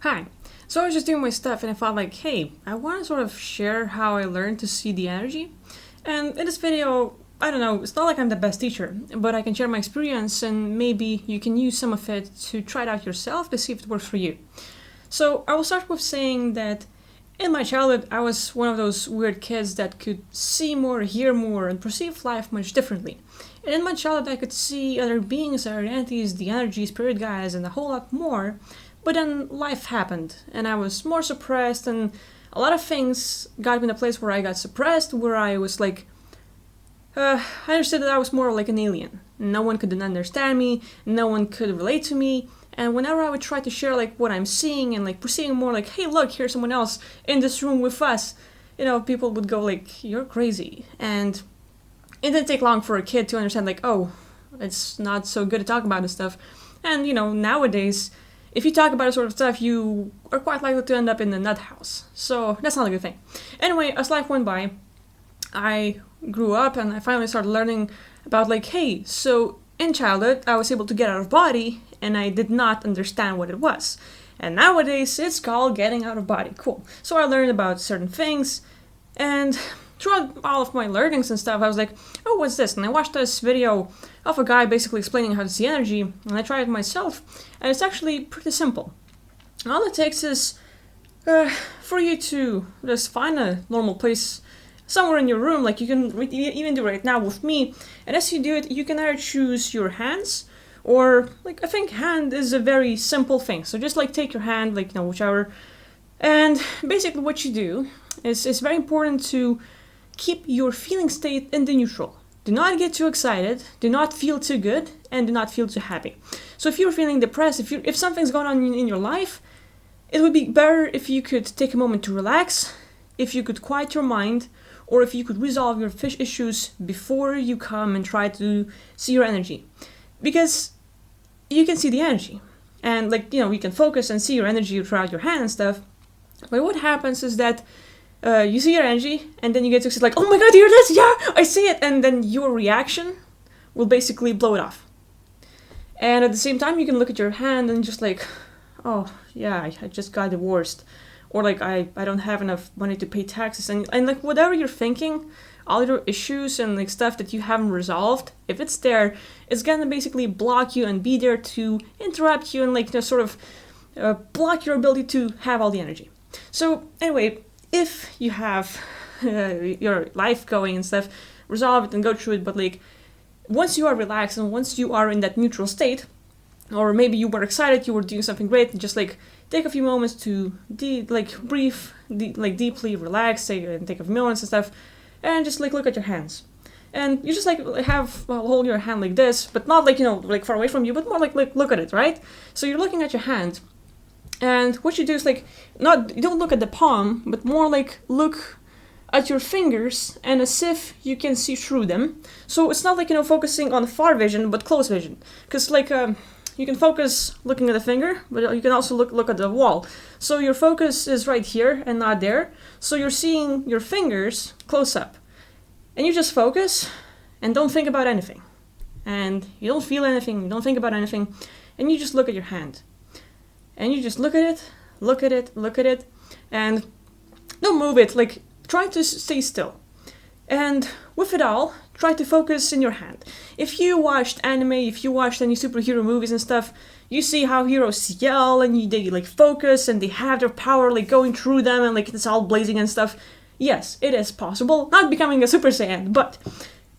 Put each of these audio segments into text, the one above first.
Hi. So I was just doing my stuff and I thought like, hey, I want to sort of share how I learned to see the energy. And in this video, I don't know, it's not like I'm the best teacher, but I can share my experience and maybe you can use some of it to try it out yourself to see if it works for you. So I will start with saying that in my childhood, I was one of those weird kids that could see more, hear more, and perceive life much differently. And in my childhood, I could see other beings, other entities, the energy, spirit guides, and a whole lot more. But then life happened, and I was more suppressed, and a lot of things got me in a place where I got suppressed, where I was like, I understood that I was more like an alien. No one could understand me, no one could relate to me, and whenever I would try to share like what I'm seeing and like perceiving more like, hey look, here's someone else in this room with us, people would go like, you're crazy. And it didn't take long for a kid to understand like, oh, it's not so good to talk about this stuff. And nowadays, if you talk about this sort of stuff, you are quite likely to end up in the nut house. So that's not a good thing. Anyway, as life went by, I grew up and I finally started learning about like, hey, so in childhood, I was able to get out of body and I did not understand what it was. And nowadays, it's called getting out of body. Cool. So I learned about certain things, and throughout all of my learnings and stuff, I was like, oh, what's this? And I watched this video of a guy basically explaining how to see energy, and I tried it myself, and it's actually pretty simple. All it takes is for you to just find a normal place somewhere in your room, like you can even do right now with me, and as you do it, you can either choose your hands, or like I think hand is a very simple thing. So just like take your hand, like whichever, and basically what you do is it's very important to keep your feeling state in the neutral. Do not get too excited, do not feel too good, and do not feel too happy. So if you're feeling depressed, if something's going on in your life, it would be better if you could take a moment to relax, if you could quiet your mind, or if you could resolve your fish issues before you come and try to see your energy. Because you can see the energy. And you can focus and see your energy throughout your hand and stuff. But what happens is that you see your energy, and then you get to see like, oh my god, hear this? Yeah, I see it. And then your reaction will basically blow it off. And at the same time, you can look at your hand and just like, oh yeah, I just got divorced. Or like, I don't have enough money to pay taxes. And like whatever you're thinking, all your issues and like stuff that you haven't resolved, if it's there, it's gonna basically block you and be there to interrupt you and like sort of block your ability to have all the energy. So anyway, if you have your life going and stuff, resolve it and go through it, but like once you are relaxed and once you are in that neutral state, or maybe you were excited, you were doing something great, and just like take a few moments to breathe, deeply relax, and take a few moments and stuff, and just like look at your hands. And you just hold your hand like this, but not like far away from you, but more like look at it, right? So you're looking at your hand. And what you do is you don't look at the palm, but more like look at your fingers and as if you can see through them. So it's not focusing on far vision, but close vision. Because you can focus looking at the finger, but you can also look at the wall. So your focus is right here and not there. So you're seeing your fingers close up. And you just focus and don't think about anything. And you don't feel anything, you don't think about anything, and you just look at your hand. And you just look at it, look at it, look at it, and don't move it, try to stay still. And with it all, try to focus in your hand. If you watched anime, if you watched any superhero movies and stuff, you see how heroes yell and they focus and they have their power going through them and it's all blazing and stuff. Yes, it is possible, not becoming a Super Saiyan, but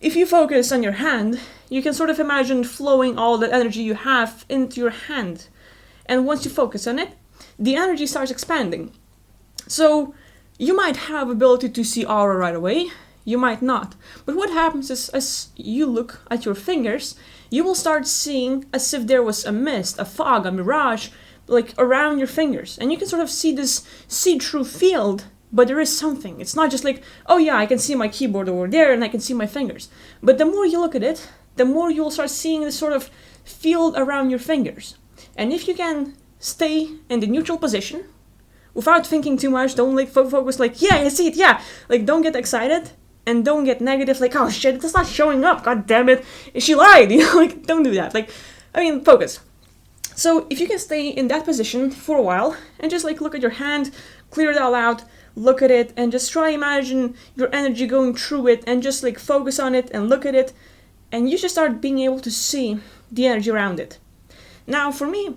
if you focus on your hand, you can sort of imagine flowing all the energy you have into your hand. And once you focus on it, the energy starts expanding. So you might have ability to see aura right away, you might not. But what happens is as you look at your fingers, you will start seeing as if there was a mist, a fog, a mirage, around your fingers. And you can sort of see this see-through field, but there is something. It's not just oh yeah, I can see my keyboard over there and I can see my fingers. But the more you look at it, the more you will start seeing this sort of field around your fingers. And if you can stay in the neutral position, without thinking too much, don't focus yeah, I see it, yeah. Don't get excited and don't get negative, oh shit, it's not showing up, god damn it, she lied, don't do that. Focus. So if you can stay in that position for a while and just like look at your hand, clear it all out, look at it, and just try imagine your energy going through it and just like focus on it and look at it, and you should start being able to see the energy around it. Now for me,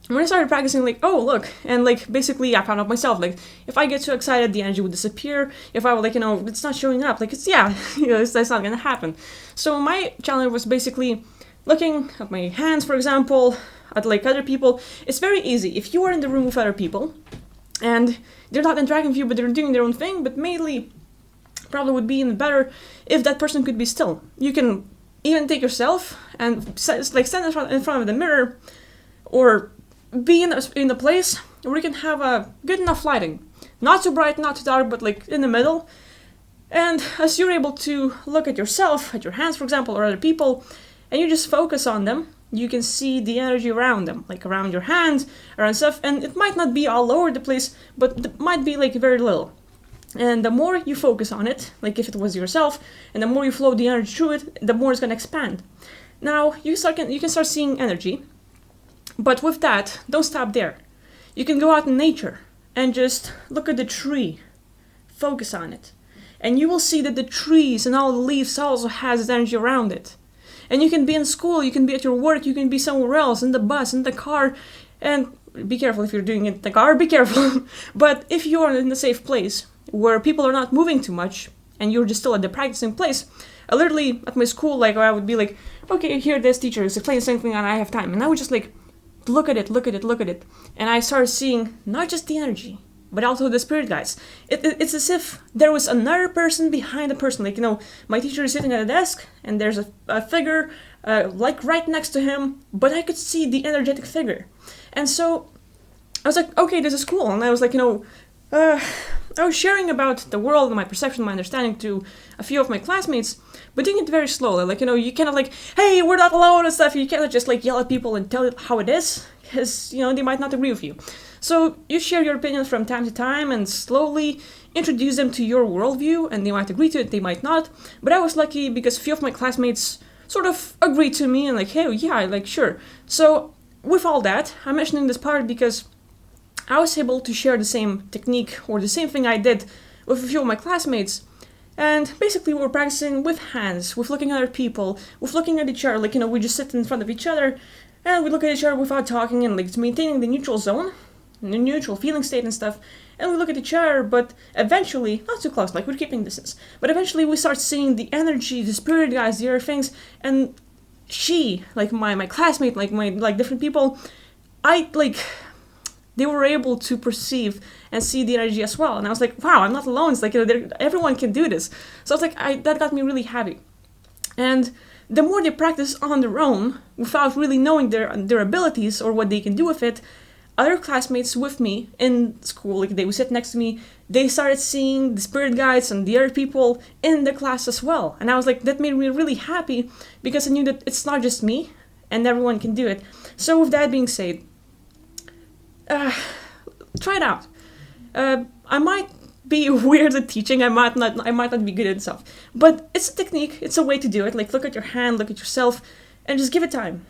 when I started practicing, like, oh look, and like basically I found out myself, like if I get too excited, the energy would disappear. If I were like, it's not showing up, like it's that's not gonna happen. So my challenge was basically looking at my hands, for example, at like other people. It's very easy if you are in the room with other people and they're not interacting with you, but they're doing their own thing. But mainly, probably would be even better if that person could be still. You can even take yourself and stand in front of the mirror, or be in a place where you can have a good enough lighting, not too bright, not too dark, but like in the middle. And as you're able to look at yourself, at your hands, for example, or other people, and you just focus on them, you can see the energy around them, like around your hands, around stuff. And it might not be all over the place, but it might be like very little. And the more you focus on it, like if it was yourself, and the more you flow the energy through it, the more it's going to expand. Now you can start seeing energy. But with that, don't stop there. You can go out in nature and just look at the tree, focus on it, and you will see that the trees and all the leaves also has energy around it. And you can be in school, you can be at your work, you can be somewhere else, in the bus, in the car, and be careful if you're doing it in the car, be careful. But if you are in a safe place where people are not moving too much and you're just still at the practicing place, literally at my school, like I would be like, okay, here this teacher is explaining something and I have time, and I would just like look at it, and I started seeing not just the energy, but also the spirit guides. It's as if there was another person behind the person. Like, my teacher is sitting at a desk, and there's a figure, like right next to him, but I could see the energetic figure. And so I was like, okay, this is cool. And I was like, I was sharing about the world and my perception, my understanding to a few of my classmates, but doing it very slowly. Like, you cannot like, hey, we're not alone and stuff. You cannot just like yell at people and tell it how it is, because, they might not agree with you. So you share your opinions from time to time and slowly introduce them to your worldview, and they might agree to it, they might not. But I was lucky because a few of my classmates sort of agreed to me and like, hey, yeah, like, sure. So with all that, I'm mentioning this part because I was able to share the same technique or the same thing I did with a few of my classmates. And basically we were practicing with hands, with looking at other people, with looking at each other. Like, we just sit in front of each other and we look at each other without talking and like maintaining the neutral zone, the neutral feeling state and stuff. And we look at each other, but eventually, not too close, like we're keeping distance, but eventually we start seeing the energy, the spirit guides, the other things. And she, like my classmate, like my different people, they were able to perceive and see the energy as well. And I was like, wow, I'm not alone. It's like, everyone can do this. So it's like, that got me really happy. And the more they practice on their own, without really knowing their abilities or what they can do with it, other classmates with me in school, like they would sit next to me, they started seeing the spirit guides and the other people in the class as well. And I was like, that made me really happy because I knew that it's not just me and everyone can do it. So with that being said, try it out. I might be weird at teaching, I might not be good at stuff, but it's a technique, it's a way to do it. Like, look at your hand, look at yourself, and just give it time.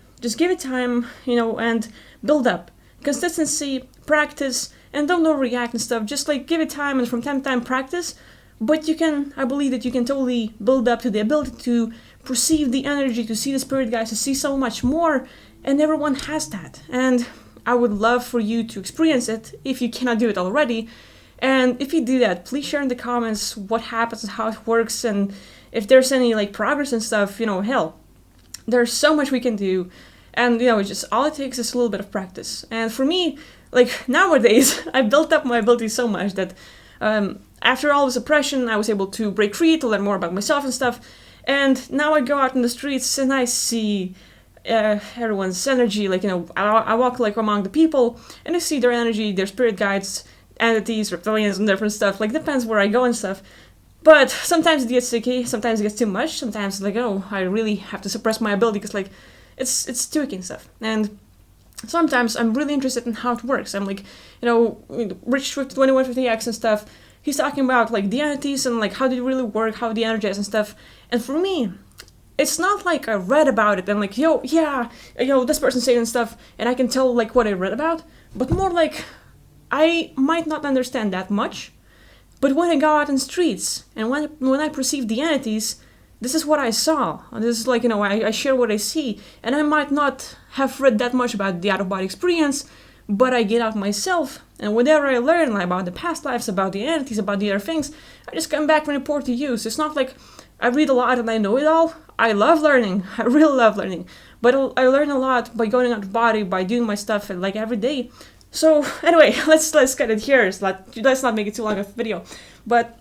And build up. Consistency, practice, and don't overreact and stuff. Just like give it time and from time to time practice. But I believe that you can totally build up to the ability to perceive the energy, to see the spirit guides, to see so much more. And everyone has that. And I would love for you to experience it if you cannot do it already. And if you do that, please share in the comments what happens and how it works. And if there's any like progress and stuff, hell, there's so much we can do. And, it's just all it takes is a little bit of practice. And for me, like nowadays, I built up my ability so much that after all the suppression, I was able to break free, to learn more about myself and stuff. And now I go out in the streets and I see everyone's energy. Like, I walk like among the people and I see their energy, their spirit guides, entities, reptilians, and different stuff. Like, depends where I go and stuff. But sometimes it gets sticky, sometimes it gets too much. Sometimes like, I really have to suppress my ability because like, it's tweaking stuff. And sometimes I'm really interested in how it works. I'm like, Rich Swift 2150X and stuff, he's talking about like the entities and like how they really work, how they energize and stuff. And for me, it's not like I read about it and like, yo, yeah, yo, this person saying stuff, and I can tell like what I read about, but more like I might not understand that much, but when I go out in streets and when I perceive the entities, this is what I saw. This is like, I share what I see, and I might not have read that much about the out-of-body experience, but I get out myself, and whatever I learn like, about the past lives, about the entities, about the other things, I just come back and report to you. So it's not like I read a lot and I know it all. I love learning. I really love learning. But I learn a lot by going out of body, by doing my stuff like every day. So anyway, let's get it here. Let's not make it too long of a video. But,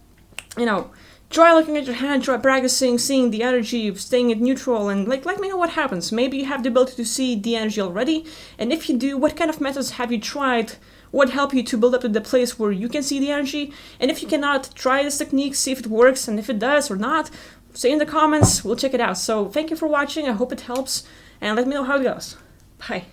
try looking at your hand, try practicing, seeing the energy, staying it neutral, and let me know what happens. Maybe you have the ability to see the energy already. And if you do, what kind of methods have you tried? What help you to build up to the place where you can see the energy? And if you cannot, try this technique, see if it works, and if it does or not, say in the comments, we'll check it out. So thank you for watching, I hope it helps, and let me know how it goes. Bye.